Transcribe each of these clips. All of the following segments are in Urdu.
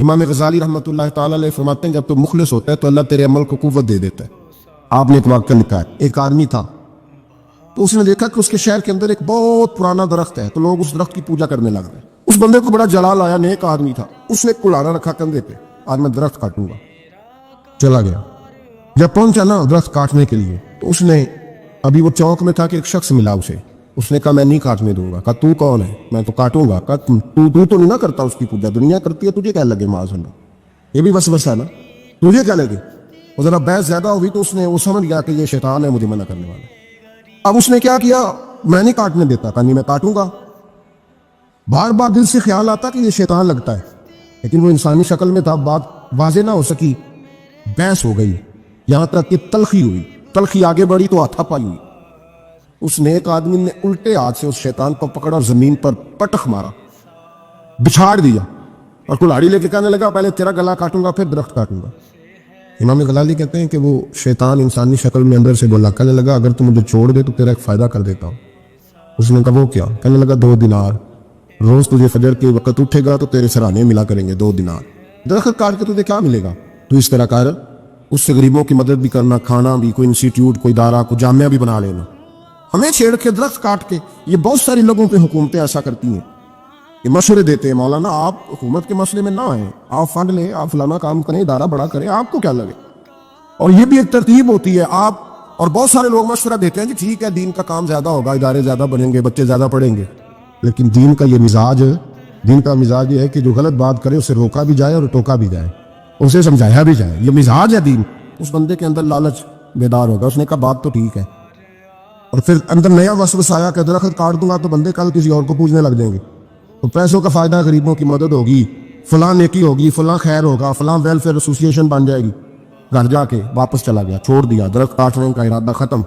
امام غزالی رحمۃ اللہ تعالیٰ علیہ فرماتے ہیں جب تو مخلص ہوتا ہے تو اللہ تیرے عمل کو قوت دے دیتا ہے۔ آپ نے ایک واقعہ لکھا ہے، ایک آدمی تھا تو اس نے دیکھا کہ اس کے شہر کے اندر ایک بہت پرانا درخت ہے، تو لوگ اس درخت کی پوجا کرنے لگ گئے۔ اس بندے کو بڑا جلال آیا، نیک آدمی تھا، اس نے کلاڑا رکھا کندھے پہ، آج میں درخت کاٹوں گا۔ چلا گیا، جب پہنچا نا درخت کاٹنے کے لیے تو اس نے، ابھی وہ چوک میں تھا کہ ایک شخص ملا اسے، اس نے کہا میں نہیں کاٹنے دوں گا۔ کہا تو کون ہے؟ میں تو کاٹوں گا۔ کہا تو نہیں نہ کرتا اس کی پوجا، دنیا کرتی ہے، تجھے کیا لگے؟ معاذ اللہ، یہ بھی وسوسہ ہے نا، تجھے کیا لگے؟ وہ ذرا بحث زیادہ ہوئی تو اس نے وہ سمجھ گیا کہ یہ شیطان ہے مجھے منع کرنے والا۔ اب اس نے کیا کیا؟ میں نہیں کاٹنے دیتا، کہا نہیں میں کاٹوں گا۔ بار بار دل سے خیال آتا کہ یہ شیطان لگتا ہے، لیکن وہ انسانی شکل میں تھا، بات واضح نہ ہو سکی، بحث ہو گئی، یہاں تک کہ تلخی ہوئی، تلخی آگے بڑھی تو ہاتھا پائی ہوئی۔ اس نیک آدمی نے الٹے ہاتھ سے اس شیطان کو پکڑا اور زمین پر پٹخ مارا، بچھاڑ دیا، اور کلاڑی لے کے کہنے لگا پہلے تیرا گلا کاٹوں گا پھر درخت کاٹوں گا۔ امام غزالی کہتے ہیں کہ وہ شیطان انسانی شکل میں اندر سے بولا، کہنے لگا اگر تم مجھے چھوڑ دے تو تیرا ایک فائدہ کر دیتا ہوں۔ اس نے کہا وہ کیا؟ کہنے لگا 2 دینار، روز تجھے فجر کے وقت اٹھے گا تو تیرے سرانے ملا کریں گے 2 دینار، درخت کاٹ کے تجھے کیا ملے گا؟ تو اس طرح کر، اس سے غریبوں کی مدد بھی کرنا، کھانا بھی، کوئی انسٹیٹیوٹ، کوئی ادارہ، کوئی جامعہ بھی بنا لینا۔ ہمیں چھیڑ کے درخت کاٹ کے، یہ بہت ساری لوگوں پہ حکومتیں ایسا کرتی ہیں، یہ مشورے دیتے ہیں مولانا آپ حکومت کے مسئلے میں نہ آئیں، آپ فنڈ لیں، آپ فلانا کام کریں، ادارہ بڑا کریں، آپ کو کیا لگے؟ اور یہ بھی ایک ترتیب ہوتی ہے۔ آپ اور بہت سارے لوگ مشورہ دیتے ہیں کہ ٹھیک ہے دین کا کام زیادہ ہوگا، ادارے زیادہ بنیں گے، بچے زیادہ پڑھیں گے، لیکن دین کا یہ مزاج یہ ہے کہ جو غلط بات کرے اسے روکا بھی جائے اور ٹوکا بھی جائے، اسے سمجھایا بھی جائے، یہ مزاج ہے دین۔ اس بندے کے اندر لالچ بیدار ہوگا، اس نے کہا بات تو ٹھیک ہے، اور پھر اندر نیا وسوسہ آیا کہ درخت کاٹ دوں گا تو بندے کل کسی اور کو پوجنے لگ جائیں گے، تو پیسوں کا فائدہ، غریبوں کی مدد ہوگی، فلاں نیکی ہوگی، فلاں خیر ہوگا، فلاں ویلفیئر ایسوسیشن بن جائے گی۔ گھر جا کے واپس چلا گیا، چھوڑ دیا، درخت کاٹنے کا ارادہ ختم۔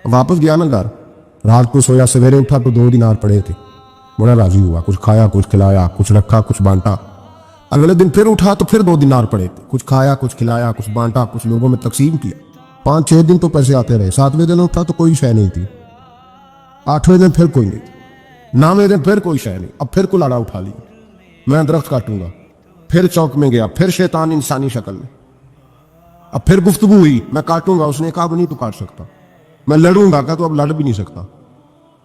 واپس گیا نا گھر، رات کو سویا، سویرے اٹھا تو 2 دینار پڑے تھے، بڑا راضی ہوا، کچھ کھایا، کچھ کھلایا، کچھ رکھا، کچھ بانٹا۔ اگلے دن پھر اٹھا تو پھر 2 دینار پڑے تھے، کچھ کھایا، کچھ کھلایا، کچھ بانٹا، کچھ لوگوں میں تقسیم کیا۔ 5-6 دن تو پیسے آتے رہے، 7ویں دن اٹھا تو کوئی شے نہیں تھی، 8ویں دن پھر کوئی نہیں تھی، 9ویں دن پھر کوئی شے نہیں، اب پھر کلاڑا اٹھا لی، میں درخت کاٹوں گا۔ پھر چوک میں گیا، پھر شیطان انسانی شکل میں، اب پھر گفتگو ہوئی، میں کاٹوں گا، اس نے کہا اب نہیں تو کاٹ سکتا، میں لڑوں گا، کہا تو اب لڑ بھی نہیں سکتا۔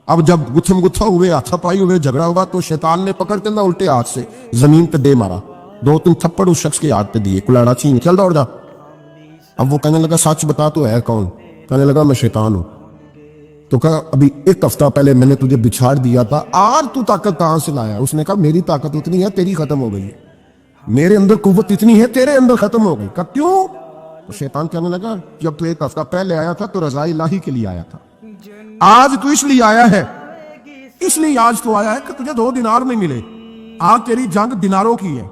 اب جب گتھم گتھا ہوئے، ہاتھا پائی ہوئے، جھگڑا ہوا، تو شیطان نے پکڑ کے نہ الٹے ہاتھ سے زمین پہ دے مارا، 2-3 تھپڑ اس شخص کے ہاتھ پہ دیے، کلاڑا چھین، چل دوڑ جا۔ اب وہ کہنے لگا سچ بتا تو ہے کون؟ کہنے لگا میں شیطان ہوں۔ تو کہا ابھی 1 ہفتہ پہلے میں نے تجھے بچھاڑ دیا تھا، آج تو طاقت کہاں سے لایا؟ اس نے کہا میری طاقت اتنی ہے تیری ختم ہو گئی ہے، میرے اندر قوت اتنی ہے تیرے اندر ختم ہو گئی۔ کہا کیوں؟ تو شیطان کہنے لگا جب تو 1 ہفتہ پہلے آیا تھا تو رضا الہی کے لیے آیا تھا، آج تو اس لیے آیا ہے، اس لیے آج تو آیا ہے کہ تجھے 2 دینار نہیں ملے، آج تیری جنگ دیناروں کی ہے،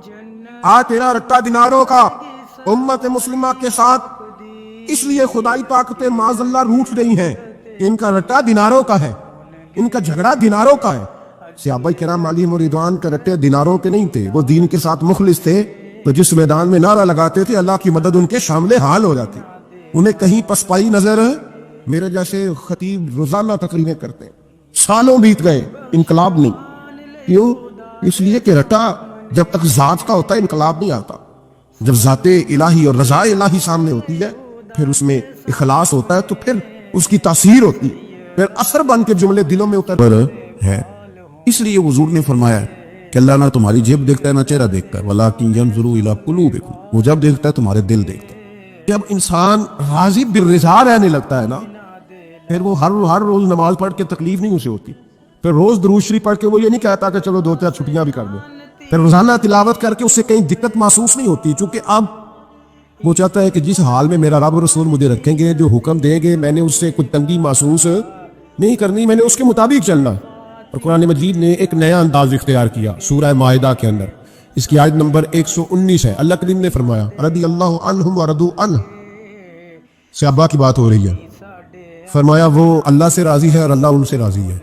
آج تیرا رٹا دیناروں کا امت مسلمہ کے ساتھ، اس لیے خدائی طاقتیں معاذ اللہ روٹھ رہی ہیں کہ ان کا رٹا دیناروں کا ہے، ان کا جھگڑا دیناروں کا ہے۔ صحابہ کرام علیہم رضوان کے رٹے دیناروں کے نہیں تھے، وہ دین کے ساتھ مخلص تھے، تو جس میدان میں نعرہ لگاتے تھے اللہ کی مدد ان کے شامل حال ہو جاتی، انہیں کہیں پسپائی نظر۔ میرے جیسے خطیب روزانہ تقریریں کرتے ہیں، سالوں بیت گئے، انقلاب نہیں۔ کیوں؟ اس لیے کہ رٹا جب تک ذات کا ہوتا ہے انقلاب نہیں آتا، جب ذات الہی اور رضا الہی سامنے ہوتی ہے پھر اس میں اخلاص ہوتا ہے، تو پھر اس کی تاثیر ہوتی ہے، پھر اثر بن کے جملے دلوں میں اتر ہے۔ اس لیے حضور نے فرمایا کہ اللہ نہ تمہاری جیب دیکھتا ہے نہ چہرہ دیکھتا ہے، وَلَٰكِن يَنظُرُ إِلَىٰ قُلُوبِكُمْ، وہ جب دیکھتا ہے تمہارے دل دیکھتا ہے۔ جب انسان راضی بالرضا رہنے لگتا ہے نا، پھر وہ ہر روز نماز پڑھ کے تکلیف نہیں اسے ہوتی، پھر روز درود شریف پڑھ کے وہ یہ نہیں کہتا کہ چلو 2-4 چھٹیاں بھی کر دو، پھر روزانہ تلاوت کر کے اسے کہیں دقت محسوس نہیں ہوتی، چونکہ اب وہ چاہتا ہے کہ جس حال میں میرا رب رسول مجھے رکھیں گے، جو حکم دیں گے، میں نے اس سے کچھ تنگی محسوس نہیں کرنی، میں نے اس کے مطابق چلنا۔ اور قرآن مجید نے ایک نیا انداز اختیار کیا سورہ مائدہ کے اندر، اس کی آیت نمبر 119 ہے۔ اللہ کریم نے فرمایا رضی اللہ عنہم ورضوا عنہ، صحابہ کی بات ہو رہی ہے، فرمایا وہ اللہ سے راضی ہے اور اللہ ان سے راضی ہے۔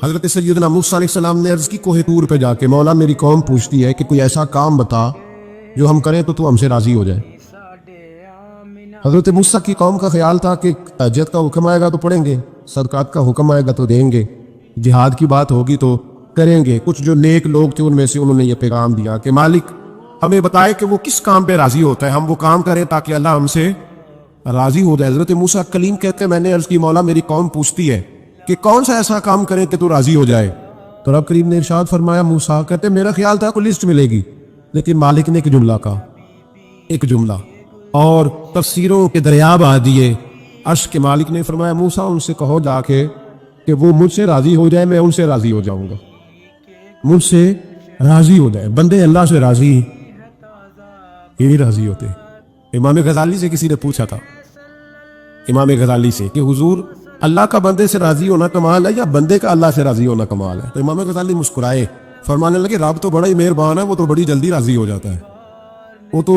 حضرت سیدنا موسیٰ علیہ السلام نے عرض کی کوہ طور پہ جا کے، مولا میری قوم پوچھتی ہے کہ کوئی ایسا کام بتا جو ہم کریں تو ہم سے راضی ہو جائے۔ حضرت موسیٰ کی قوم کا خیال تھا کہ تہجد کا حکم آئے گا تو پڑھیں گے، صدقات کا حکم آئے گا تو دیں گے، جہاد کی بات ہوگی تو کریں گے۔ کچھ جو نیک لوگ تھے ان میں سے انہوں نے یہ پیغام دیا کہ مالک ہمیں بتائے کہ وہ کس کام پہ راضی ہوتا ہے، ہم وہ کام کریں تاکہ اللہ ہم سے راضی ہو جائے۔ حضرت موسیٰ کلیم کہتے ہیں میں نے عرض کی مولا میری قوم پوچھتی ہے کہ کون سا ایسا کام کریں کہ تو راضی ہو جائے، تو رب کریم نے ارشاد فرمایا موسیٰ کہتے میرا خیال تھا کوئی لسٹ ملے گی، لیکن مالک نے ایک جملہ کہا، ایک جملہ، اور تفسیروں کے دریا بہا دیے۔ عرش کے مالک نے فرمایا موسیٰ ان سے کہو جا کے کہ وہ مجھ سے راضی ہو جائے، میں ان سے راضی ہو جاؤں گا، مجھ سے راضی ہو جائے۔ بندے اللہ سے راضی یہ نہیں راضی ہوتے۔ امام غزالی سے کسی نے پوچھا تھا، امام غزالی سے، کہ حضور اللہ کا بندے سے راضی ہونا کمال ہے یا بندے کا اللہ سے راضی ہونا کمال ہے؟ تو امام غزالی مسکرائے، فرمانے لگے رب تو بڑا ہی مہربان ہے، وہ تو بڑی جلدی راضی ہو جاتا ہے، وہ تو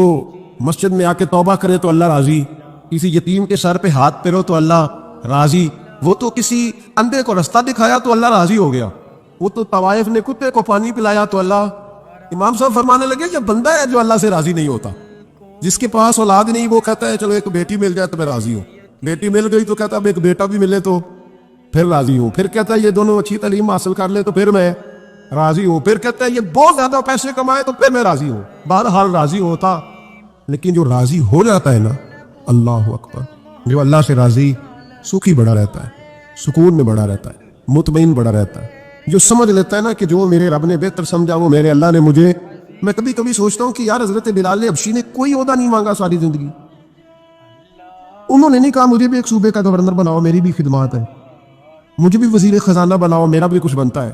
مسجد میں آ کے توبہ کرے تو اللہ راضی، کسی یتیم کے سر پہ ہاتھ پھیرو تو اللہ راضی، وہ تو کسی اندھے کو رستہ دکھایا تو اللہ راضی ہو گیا، وہ تو طوائف نے کتے کو پانی پلایا تو اللہ۔ امام صاحب فرمانے لگے یہ بندہ ہے جو اللہ سے راضی نہیں ہوتا، جس کے پاس اولاد نہیں وہ کہتا ہے چلو ایک بیٹی مل جائے تو میں راضی ہوں، بیٹی مل گئی تو کہتا ہے ایک بیٹا بھی ملے تو پھر راضی ہوں، پھر کہتا ہے یہ دونوں اچھی تعلیم حاصل کر لے تو پھر میں راضی ہوں، پھر کہتا ہے یہ بہت زیادہ پیسے کمائے تو پھر میں راضی ہوں۔ بہرحال راضی ہوتا، لیکن جو راضی ہو جاتا ہے نا، اللہ اکبر، جو اللہ سے راضی سکھی بڑا رہتا ہے، سکون میں بڑا رہتا ہے، مطمئن بڑا رہتا ہے، جو سمجھ لیتا ہے نا کہ جو میرے رب نے بہتر سمجھا وہ میرے اللہ نے مجھے۔ میں کبھی کبھی سوچتا ہوں کہ یار حضرت بلال حبشی نے کوئی عہدہ نہیں مانگا ساری زندگی، انہوں نے نہیں کہا مجھے بھی ایک صوبے کا گورنر بناؤ میری بھی خدمات ہے، مجھے بھی وزیر خزانہ بناؤ میرا بھی کچھ بنتا ہے،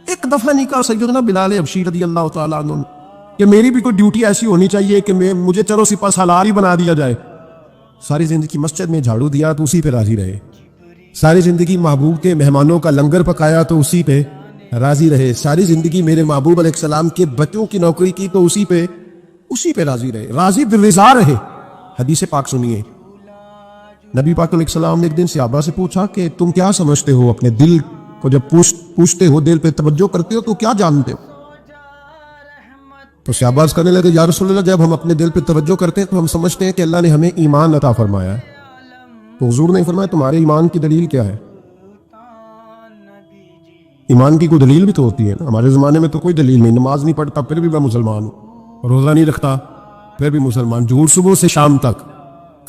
ایک دفعہ نہیں کہا سیدنا بلال حبشی رضی اللہ تعالیٰ عنہ کہ میری بھی کوئی ڈیوٹی ایسی ہونی چاہیے کہ مجھے چلو سپہ سالار ہی بنا دیا جائے۔ ساری زندگی مسجد میں جھاڑو دیا تو اسی پہ راضی رہے، ساری زندگی محبوب کے مہمانوں کا لنگر پکایا تو اسی پہ راضی رہے، ساری زندگی میرے محبوب علیہ السلام کے بچوں کی نوکری کی تو اسی پہ راضی رہے، راضی بالرضا رہے۔ حدیث پاک سنیے، نبی پاک علیہ السلام نے ایک دن صحابہ سے پوچھا کہ تم کیا سمجھتے ہو، اپنے دل کو جب پوچھتے ہو، دل پہ توجہ کرتے ہو تو کیا جانتے ہو؟ تو صحابہ کرنے لگے یا رسول اللہ جب ہم اپنے دل پہ توجہ کرتے ہیں تو ہم سمجھتے ہیں کہ اللہ نے ہمیں ایمان عطا فرمایا ہے۔ تو حضور نے فرمایا تمہارے ایمان کی دلیل کیا ہے؟ ایمان کی کوئی دلیل بھی تو ہوتی ہے نا، ہمارے زمانے میں تو کوئی دلیل نہیں، نماز نہیں پڑھتا پھر بھی میں مسلمان ہوں، روزہ نہیں رکھتا پھر بھی مسلمان، جھوٹ صبح سے شام تک،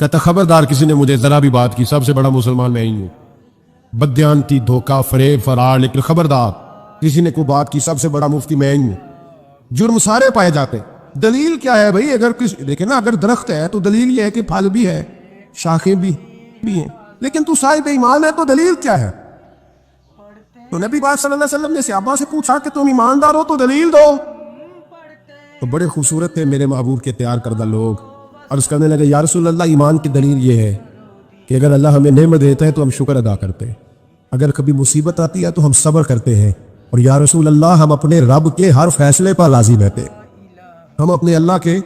کہتا خبردار کسی نے مجھے ذرا بھی بات کی سب سے بڑا مسلمان میں ہی ہوں، بددیانتی، دھوکہ، فریب، فرار، لیکن خبردار کسی نے کوئی بات کی سب سے بڑا مفتی میں ہی ہوں۔ جرم سارے پائے جاتے، دلیل کیا ہے بھائی؟ اگر دیکھیں نا، اگر درخت ہے تو دلیل یہ ہے کہ پھل بھی ہے، شاخیں بھی ہیں، لیکن تو صاحب ایمان ہے تو دلیل کیا ہے؟ تو نبی پاک صلی اللہ علیہ وسلم نے صحابہ سے پوچھا کہ تم ایماندار ہو تو دلیل دو، تو بڑے خوبصورت تھے میرے محبوب کے تیار کردہ لوگ، عرض کرنے لگے یا رسول اللہ ایمان کی دلیل یہ ہے کہ اگر اللہ ہمیں نعمت دیتا ہے تو ہم شکر ادا کرتے ہیں، اگر کبھی مصیبت آتی ہے تو ہم صبر کرتے ہیں، اور یا رسول اللہ ہم اپنے رب کے ہر فیصلے پر راضی رہتے ہیں، ہم اپنے اللہ کے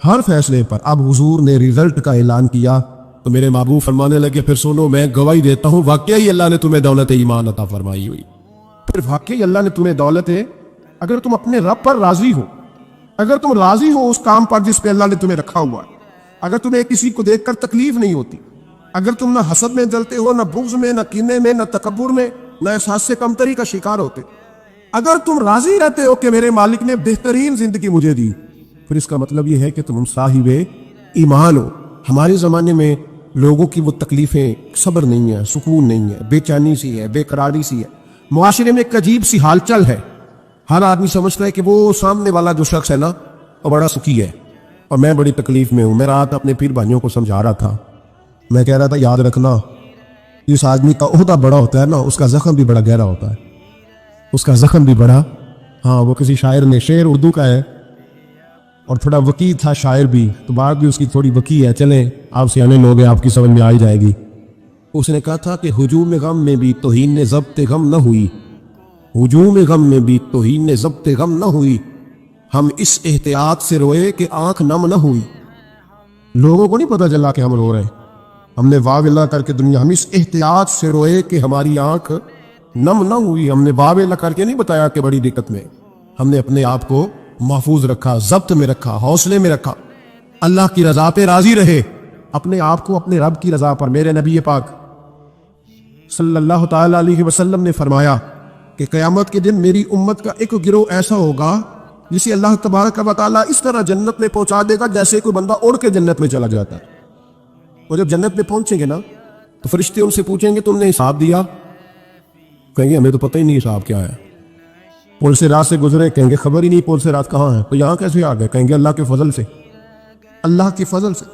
ہر فیصلے پر۔ اب حضور نے ریزلٹ کا اعلان کیا تو میرے محبوب فرمانے لگے پھر سنو میں گواہی دیتا ہوں واقعی اللہ نے تمہیں دولت ایمان عطا فرمائی ہوئی، پھر واقعی اللہ نے تمہیں دولت ہے، اگر تم اپنے رب پر راضی ہو، اگر تم راضی ہو اس کام پر جس پہ اللہ نے تمہیں رکھا ہوا ہے، اگر تمہیں کسی کو دیکھ کر تکلیف نہیں ہوتی، اگر تم نہ حسد میں جلتے ہو، نہ بغض میں، نہ کینے میں، نہ تکبر میں، نہ احساس سے کمتری کا شکار ہوتے، اگر تم راضی رہتے ہو کہ میرے مالک نے بہترین زندگی مجھے دی، پھر اس کا مطلب یہ ہے کہ تم صاحب ایمان ہو۔ ہمارے زمانے میں لوگوں کی وہ تکلیفیں، صبر نہیں ہے، سکون نہیں ہے، بے چینی سی ہے، بے قراری سی ہے، معاشرے میں ایک عجیب سی حال چل ہے، ہر آدمی سمجھتا ہے کہ وہ سامنے والا جو شخص ہے نا وہ بڑا سکھی ہے اور میں بڑی تکلیف میں ہوں۔ میں رات اپنے پیر بھائیوں کو سمجھا رہا تھا، میں کہہ رہا تھا یاد رکھنا جس آدمی کا عہدہ بڑا ہوتا ہے نا اس کا زخم بھی بڑا گہرا ہوتا ہے، اس کا زخم بھی بڑا، ہاں وہ کسی شاعر نے، شعر اردو کا ہے اور تھوڑا وقی تھا شاعر بھی، تو بات بھی اس کی تھوڑی وقی ہے، چلیں آپ سیانے لوگ ہیں آپ کی سمجھ میں آ ہی جائے گی۔ اس نے کہا تھا کہ ہجوم غم میں بھی توہین ضبط غم نہ ہوئی، ہجوم غم میں بھی توہین ضبط غم نہ ہوئی، ہم اس احتیاط سے روئے کہ آنکھ نم نہ ہوئی۔ لوگوں کو نہیں پتہ چلا کہ ہم رو رہے ہیں، ہم نے واو اللہ کر کے دنیا، ہم اس احتیاط سے روئے کہ ہماری آنکھ نم نہ ہوئی، ہم نے واو اللہ کر کے نہیں بتایا کہ بڑی دقت میں، ہم نے اپنے آپ کو محفوظ رکھا، ضبط میں رکھا، حوصلے میں رکھا، اللہ کی رضا پہ راضی رہے، اپنے آپ کو اپنے رب کی رضا پر۔ میرے نبی پاک صلی اللہ تعالی علیہ وسلم نے فرمایا کہ قیامت کے دن میری امت کا ایک گروہ ایسا ہوگا جسے اللہ تبارک و تعالیٰ اس طرح جنت میں پہنچا دے گا جیسے کوئی بندہ اڑ کے جنت میں چلا جاتا ہے. وہ جب جنت میں پہنچیں گے نا تو فرشتے ان سے پوچھیں گے تم نے حساب دیا؟ کہیں گے ہمیں تو پتہ ہی نہیں حساب کیا ہے. پل سے رات سے گزرے، کہیں گے خبر ہی نہیں پل سے رات کہاں ہے. تو یہاں کیسے آ گئے؟ کہیں گے اللہ کے فضل سے، اللہ کے فضل سے.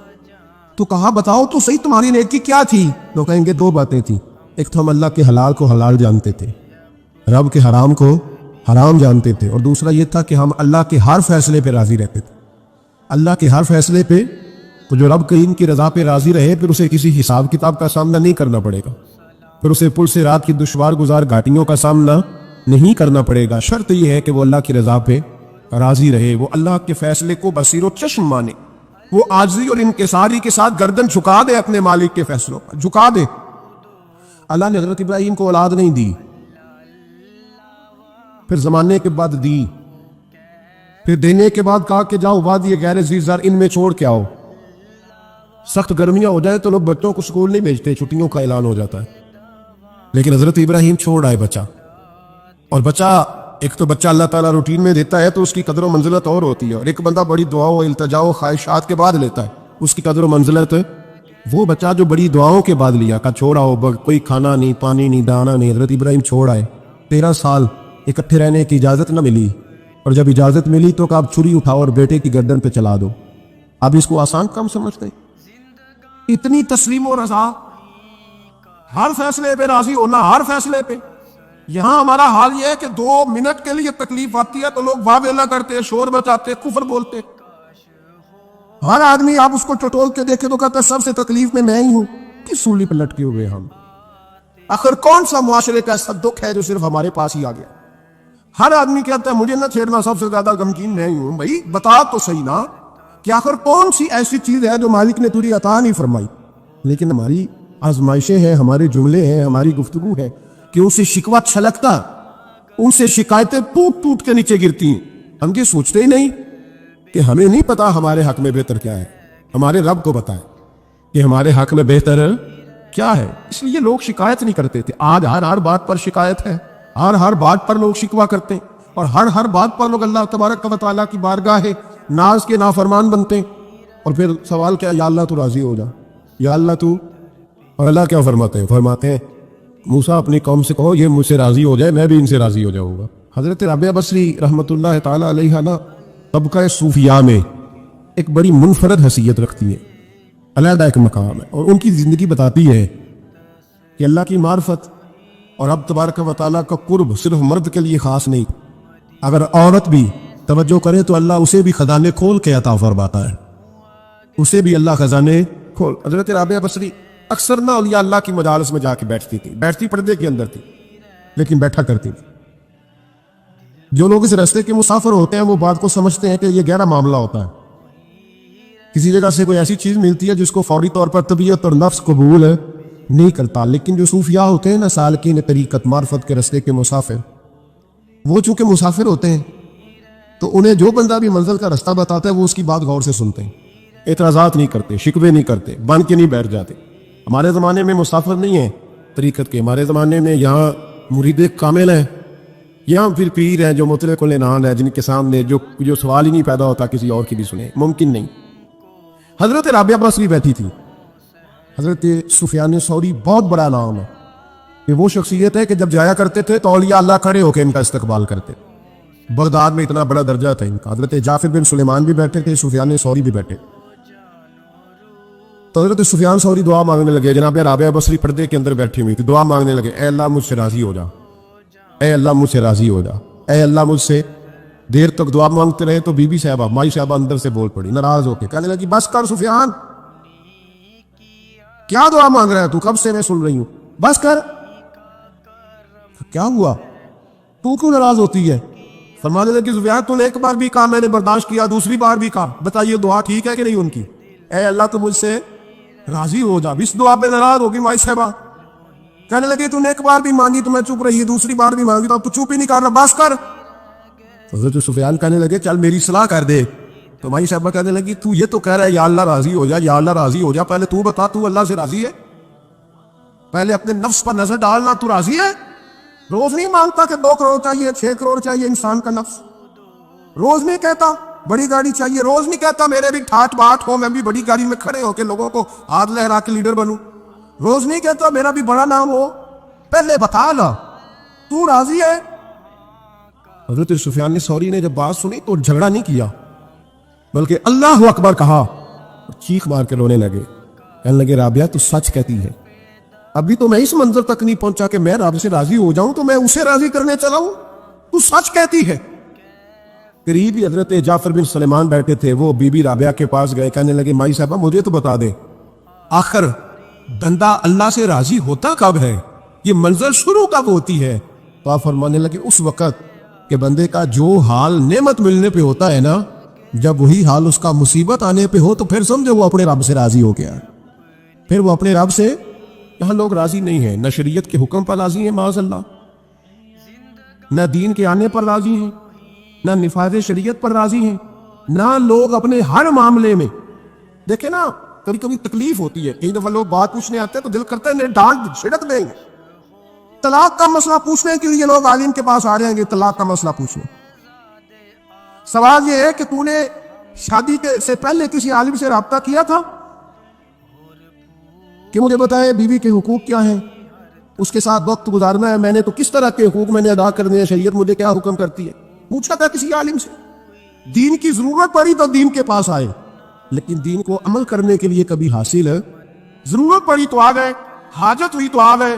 تو کہا بتاؤ تو صحیح تمہاری نیکی کیا تھی؟ تو کہیں گے دو باتیں تھیں. ایک تو ہم اللہ کے حلال کو حلال جانتے تھے، رب کے حرام کو حرام جانتے تھے، اور دوسرا یہ تھا کہ ہم اللہ کے ہر فیصلے پہ راضی رہتے تھے. اللہ کے ہر فیصلے پہ تو جو رب کریم کی رضا پہ راضی رہے پھر اسے کسی حساب کتاب کا سامنا نہیں کرنا پڑے گا، پھر اسے پل سے رات کی دشوار گزار گھاٹیوں کا سامنا نہیں کرنا پڑے گا. شرط یہ ہے کہ وہ اللہ کی رضا پہ راضی رہے، وہ اللہ کے فیصلے کو بصیر و چشم مانے، وہ عاجزی اور انکساری کے ساتھ گردن جھکا دے اپنے مالک کے فیصلوں پر، جھکا دے. اللہ نے حضرت ابراہیم کو اولاد نہیں دی، پھر زمانے کے بعد دی، پھر دینے کے بعد کہا کہ جاؤ وادی غیر ذی زرع ان میں چھوڑ کے آؤ. سخت گرمیاں ہو جائے تو لوگ بچوں کو اسکول نہیں بھیجتے، چھٹیوں کا اعلان ہو جاتا ہے. لیکن حضرت ابراہیم چھوڑ آئے بچہ، اور بچہ ایک تو بچہ اللہ تعالیٰ روٹین میں دیتا ہے تو اس کی قدر و منزلت اور ہوتی ہے، اور ایک بندہ بڑی دعاؤں التجا و خواہشات کے بعد لیتا ہے اس کی قدر و منزلت. وہ بچہ جو بڑی دعاؤں کے بعد لیا، کہا چھوڑا ہو، کوئی کھانا نہیں، پانی نہیں، دانا نہیں. حضرت ابراہیم چھوڑ آئے. 13 سال اکٹھے رہنے کی اجازت نہ ملی، اور جب اجازت ملی تو کہا اب چھری اٹھاؤ اور بیٹے کی گردن پہ چلا دو. اب اس کو آسان کام سمجھتے ہیں؟ اتنی تسلیم و رضا، ہر فیصلے پہ راضی ہونا، ہر فیصلے پہ. یہاں ہمارا حال یہ ہے کہ 2 منٹ کے لیے تکلیف آتی ہے تو لوگ واہ ویلا کرتے، شور مچاتے، کفر بولتے. ہر آدمی آپ اس کو ٹٹول کے دیکھے تو کہتا ہے سب سے تکلیف میں ہی ہوں. کس سولی پہ لٹکے ہوئے ہم؟ آخر کون سا معاشرے کا ایسا دکھ ہے جو صرف ہمارے پاس ہی آ گیا؟ ہر آدمی کہتا ہے مجھے نہ چھیڑنا، سب سے زیادہ غمگین میں ہی ہوں. بھائی بتا تو صحیح نا کہ آخر کون سی ایسی چیز ہے جو مالک نے تجھے عطا نہیں فرمائی؟ لیکن ہماری آزمائشیں ہیں، ہمارے جملے ہیں، ہماری گفتگو ہے کہ ان سے شکوہ چھلکتا، ان سے شکایتیں ٹوٹ ٹوٹ کے نیچے گرتی ہیں. ہم یہ سوچتے ہی نہیں کہ ہمیں نہیں پتا ہمارے حق میں بہتر کیا ہے، ہمارے رب کو پتا ہے کہ ہمارے حق میں بہتر کیا ہے. اس لیے لوگ شکایت نہیں کرتے تھے. آج ہر بات پر شکایت ہے، ہر بات پر لوگ شکوہ کرتے ہیں، اور ہر بات پر لوگ اللہ تبارک و تعالیٰ کی بارگاہ ناز کے نافرمان بنتے ہیں. اور پھر سوال کیا؟ یا اللہ تو راضی ہو جا، یا اللہ تو. اور اللہ کیا فرماتے ہیں موسیٰ اپنی قوم سے کہو یہ مجھ سے راضی ہو جائے میں بھی ان سے راضی ہو جاؤں گا. حضرت رابعہ بصری رحمۃ اللہ تعالیٰ علیہ نا طبقہ صوفیاء میں ایک بڑی منفرد حیثیت رکھتی ہے، علیحدہ ایک مقام ہے، اور ان کی زندگی بتاتی ہے کہ اللہ کی معرفت اور رب تبارک و تعالیٰ کا قرب صرف مرد کے لیے خاص نہیں، اگر عورت بھی توجہ کرے تو اللہ اسے بھی خزانے کھول کے عطا فرماتا ہے، اسے بھی اللہ خزانے کھول. حضرت رابعہ بصری اکثر نہ اولیاء اللہ کی مجالس میں جا کے بیٹھتی تھی، بیٹھتی پردے کے اندر تھی لیکن بیٹھا کرتی تھی. جو لوگ اس راستے کے مسافر ہوتے ہیں وہ بات کو سمجھتے ہیں کہ یہ گہرا معاملہ ہوتا ہے. کسی جگہ سے کوئی ایسی چیز ملتی ہے جس کو فوری طور پر طبیعت اور نفس قبول نہیں کرتا، لیکن جو صوفیاء ہوتے ہیں نا، سالکین طریقت معرفت کے راستے کے مسافر، وہ چونکہ مسافر ہوتے ہیں تو انہیں جو بندہ بھی منزل کا راستہ بتاتا ہے وہ اس کی بات غور سے سنتے ہیں، اعتراضات نہیں کرتے، شکوے نہیں کرتے، بن کے نہیں بیٹھ جاتے. ہمارے زمانے میں مسافر نہیں ہیں طریقت کے، ہمارے زمانے میں یہاں مرید کامل ہیں، یہاں پھر پیر ہیں جو مطلق العنان ہے، جن کے سامنے جو سوال ہی نہیں پیدا ہوتا کسی اور کی بھی سنے، ممکن نہیں. حضرت رابعہ بصری بیٹھی تھی. حضرت سفیان ثوری بہت بڑا نام ہے کہ وہ شخصیت ہے کہ جب جایا کرتے تھے تو اولیاء اللہ کھڑے ہو کے ان کا استقبال کرتے. بغداد میں اتنا بڑا درجہ تھا ان کا. حضرت جعفر بن سلیمان بھی بیٹھے تھے، سفیان ثوری بھی بیٹھے. تو حضرت سفیان ثوری دعا مانگنے لگے، جناب رابعہ بصری پردے کے اندر بیٹھی ہوئی تھی، دعا مانگنے لگے، اے اللہ مجھ سے راضی ہو جا، اے اللہ مجھ سے راضی ہو جا، اے اللہ مجھ سے. دیر تک دعا مانگتے رہے تو بی بی صاحبہ مائی صاحبہ اندر سے بول پڑی ناراض ہو کے، کہنے لگی بس کر سفیان، کیا دعا مانگ رہا ہے تو؟ کب سے میں سن رہی ہوں، بس کر. کیا ہوا؟ تو کیوں ناراض ہوتی ہے؟ فرمانے لگی سفیان تو نے ایک بار بھی کہا میں نے برداشت کیا، دوسری بار بھی کہا، بتائیے دعا ٹھیک ہے کہ نہیں ان کی؟ اے اللہ تو مجھ سے راضی ہو جا. اس دعا پہ ناراض ہوگی مائی صاحبہ. کہنے لگی تو نے ایک بار بھی مانگی تو میں چپ رہی، دوسری بار بھی مانگی تو اب تو چپ ہی نہیں کر رہا، بس کر. حضرت سفیان کہنے لگے چل میری صلاح کر دے. تو مائی صاحبہ کہنے لگی تو یہ تو کہہ رہا ہے یا اللہ راضی ہو جا، یا اللہ راضی ہو جا، پہلے تو بتا تو اللہ سے راضی ہے؟ پہلے اپنے نفس پر نظر ڈالنا، تو راضی ہے؟ روز نہیں مانگتا کہ 2 کروڑ چاہیے، 6 کروڑ چاہیے انسان کا نفس؟ روز نہیں کہتا بڑی گاڑی چاہیے, روز نہیں کہتا میرے بھی ٹھاٹ باٹ ہو, میں بھی بڑی گاڑی میں کھڑے ہو کے لوگوں کو ہاتھ لہرا کے لیڈر بنوں, روز نہیں کہتا میرا بھی بڑا نام ہو. پہلے بتا نا تو راضی ہے. حضرت سفیان ثوری نے جب بات سنی تو جھگڑا نہیں کیا, بلکہ اللہ اکبر کہا, چیخ مار کے رونے لگے. کہنے لگے رابعہ تو سچ کہتی ہے, ابھی تو میں اس منظر تک نہیں پہنچا کہ میں رب سے راضی ہو جاؤں تو میں اسے راضی کرنے چلا ہوں, تو سچ کہتی ہے. قریب ہی حضرت جعفر بن سلیمان بیٹھے تھے, وہ بی بی رابعہ کے پاس گئے, کہنے لگے مائی صاحبہ مجھے تو بتا دے آخر بندہ اللہ سے راضی ہوتا کب ہے, یہ منظر شروع کب ہوتی ہے؟ تو آپ فرمانے لگے اس وقت کہ بندے کا جو حال نعمت ملنے پہ ہوتا ہے نا, جب وہی حال اس کا مصیبت آنے پہ ہو تو پھر سمجھو وہ اپنے رب سے راضی ہو گیا. پھر وہ اپنے رب سے, یہاں لوگ راضی نہیں ہیں, نہ شریعت کے حکم پر راضی ہیں معاذ اللہ, نہ دین کے آنے پر راضی ہیں, نہ نفاذ شریعت پر راضی ہیں, نہ لوگ اپنے ہر معاملے میں. دیکھیں نا کبھی کبھی تکلیف ہوتی ہے, کئی دفعہ لوگ بات پوچھنے آتے ہیں تو دل کرتا ہے انہیں ڈانٹ چھڑک دیں گے. طلاق کا مسئلہ پوچھنے کے لیے لوگ عالم کے پاس آ رہے ہیں کہ طلاق کا مسئلہ پوچھنے. سوال یہ ہے کہ تو نے شادی سے پہلے کسی عالم سے رابطہ کیا تھا کہ مجھے بتائے بیوی کے حقوق کیا ہیں, اس کے ساتھ وقت گزارنا ہے, میں نے تو کس طرح کے حقوق میں نے ادا کرنے ہیں, شریعت مجھے کیا حکم کرتی ہے. پوچھا تھا کسی عالم سے؟ دین کی ضرورت پڑی تو دین کے پاس آئے, لیکن دین کو عمل کرنے کے لیے کبھی حاصل ہے, ضرورت پڑی تو آ گئے, حاجت ہوئی تو آ گئے,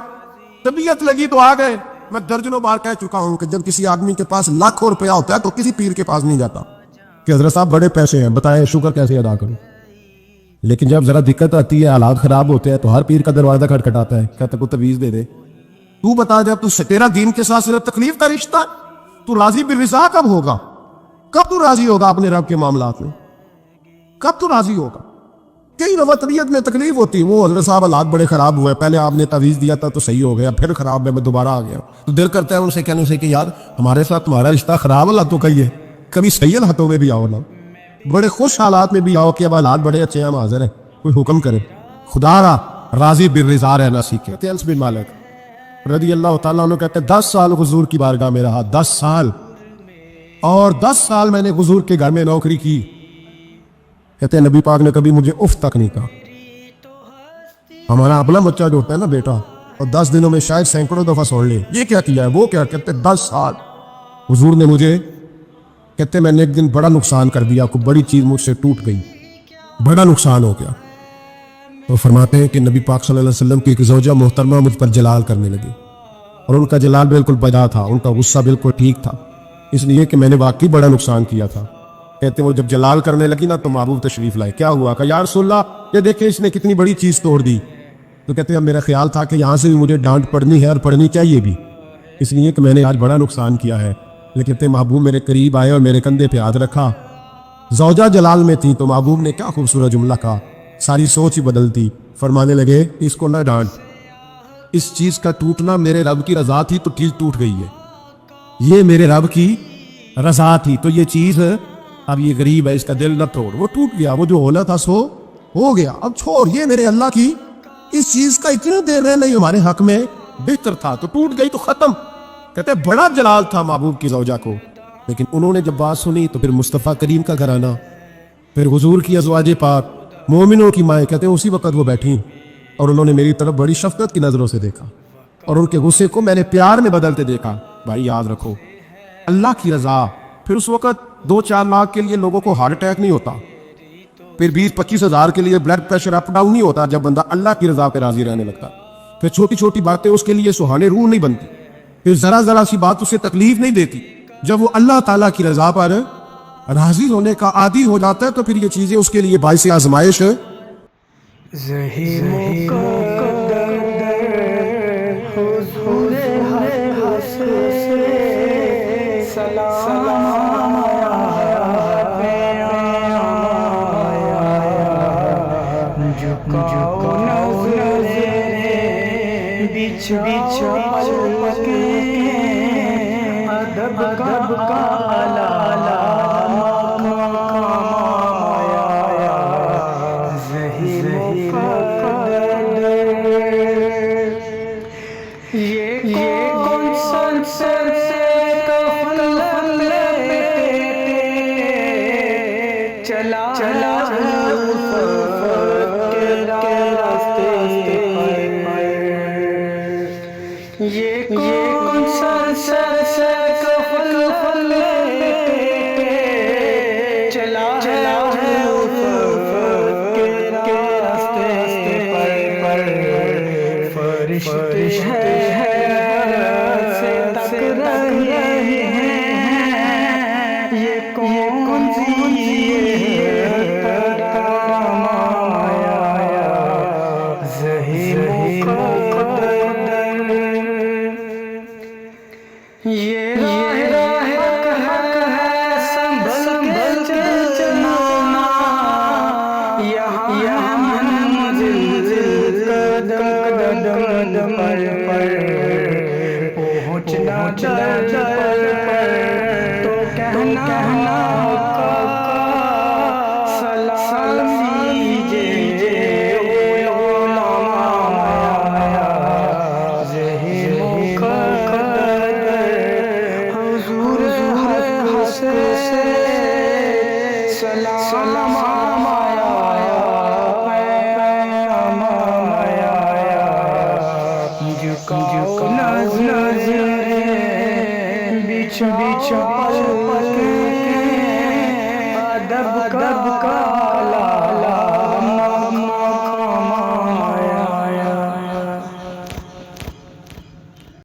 طبیعت لگی تو آ گئے. میں درجنوں بار کہہ چکا ہوں کہ جب کسی آدمی کے پاس لاکھوں روپیہ ہوتا ہے تو کسی پیر کے پاس نہیں جاتا کہ حضرت صاحب بڑے پیسے ہیں بتائیں شکر کیسے ادا کروں. لیکن جب ذرا دقت آتی ہے, حالات خراب ہوتے ہیں, تو ہر پیر کا دروازہ کھٹکھٹاتا ہے, کہتا کو تعویذ دے دے. تو بتا جب تیرا دین کے ساتھ صرف تکلیف کا رشتہ, تو راضی بالرضا کب ہوگا؟ کب تو راضی ہوگا اپنے رب کے معاملات میں؟ کب تو راضی ہوگا؟ کئی دفعہ طبیعت میں تکلیف ہوتی, وہ حضرت صاحب حالات بڑے خراب ہوئے, پہلے آپ نے تعویذ دیا تھا تو صحیح ہو گیا, پھر خراب ہے میں دوبارہ آ گیا. تو دل کرتا ہے ان سے کہنے سے کہ یار ہمارے ساتھ تمہارا رشتہ خراب حالاتوں کا ہی ہے, کبھی صحیح حالاتوں میں بھی آؤ نا, بڑے خوش حالات میں بھی آؤ کہ اب حالات بڑے اچھے ہیں, ہم حاضر ہیں, کوئی حکم کرے. خدا را راضی بالرضا رہنا سیکھے. انس بن مالک رضی اللہ تعالیٰ عنہ کہتے ہیں 10 سال حضور کی بارگاہ میں رہا, 10 سال, اور 10 سال میں نے حضور کے گھر میں نوکری کی. کہتے ہیں نبی پاک نے کبھی مجھے اف تک نہیں کہا. ہمارا اپنا بچہ جو ہوتا ہے نا بیٹا, اور 10 دنوں میں شاید سینکڑوں دفعہ سن لے یہ کیا کیا ہے وہ کیا, کہتے 10 سال حضور نے مجھے, کہتے میں نے ایک دن بڑا نقصان کر دیا, کوئی بڑی چیز مجھ سے ٹوٹ گئی, بڑا نقصان ہو گیا. تو فرماتے ہیں کہ نبی پاک صلی اللہ علیہ وسلم کی ایک زوجہ محترمہ مجھ پر جلال کرنے لگی, اور ان کا جلال بالکل بجا تھا, ان کا غصہ بالکل ٹھیک تھا, اس لیے کہ میں نے واقعی بڑا نقصان کیا تھا. کہتے ہیں وہ جب جلال کرنے لگی نا تو محبوب تشریف لائے. کیا ہوا؟ کہ یا رسول اللہ یہ دیکھیں اس نے کتنی بڑی چیز توڑ دی. تو کہتے ہیں میرا خیال تھا کہ یہاں سے بھی مجھے ڈانٹ پڑنی ہے اور پڑھنی چاہیے بھی, اس لیے کہ میں نے آج بڑا نقصان کیا ہے. لیکن کہتے ہیں محبوب میرے قریب آئے اور میرے کندھے پہ ہاتھ رکھا. زوجہ جلال میں تھی تو محبوب نے کیا خوبصورت جملہ کہا, ساری سوچ ہی بدلتی. فرمانے لگے اس کو نہ ڈانٹ, اس چیز کا ٹوٹنا میرے رب کی رضا تھی تو چیز ٹوٹ گئی ہے, یہ میرے رب کی رضا تھی تو یہ چیز اب یہ غریب ہے, اس کا دل نہ توڑ, وہ ٹوٹ گیا, وہ جو ہونا تھا سو ہو گیا, اب چھوڑ, یہ میرے اللہ کی اس چیز کا اتنا دیر رہنا ہی ہمارے حق میں بہتر تھا, تو ٹوٹ گئی تو ختم. کہتے بڑا جلال تھا محبوب کی زوجہ کو, لیکن انہوں نے جب بات سنی تو پھر مصطفیٰ کریم کا گھرانہ, پھر حضور کی ازواج پاک, مومنوں کی مائیں, کہتے ہیں اسی وقت وہ بیٹھیں اور انہوں نے میری طرف بڑی شفقت کی نظروں سے دیکھا, اور ان کے غصے کو میں نے پیار میں بدلتے دیکھا. بھائی یاد رکھو اللہ کی رضا, پھر اس وقت 2-4 لاکھ کے لیے لوگوں کو ہارٹ اٹیک نہیں ہوتا, پھر 20-25 ہزار کے لیے بلڈ پریشر اپ ڈاؤن نہیں ہوتا جب بندہ اللہ کی رضا پہ راضی رہنے لگتا. پھر چھوٹی چھوٹی باتیں اس کے لیے سہانے روح نہیں بنتی, پھر ذرا ذرا سی بات اسے تکلیف نہیں دیتی. جب وہ اللہ تعالیٰ کی رضا پر راضی ہونے کا عادی ہو جاتا ہے تو پھر یہ چیزیں اس کے لیے باعث آزمائش یہ کون سا کفل چلا ہے کے راستے پر فرشتے سے تک رہے ہیں، یہ کون سی مایا ظہیر مقدر، یہ راہ حق ہے سنبھل کے چلنا، یہاں منزل قدم پر پہنچنا چل تو کہنا سلام دیجیے علماء ظہیر مقدر، حضور حق سے سلام آیا، پیغام آیا، جھکاؤ نظریں بچھا پل کے ادب کا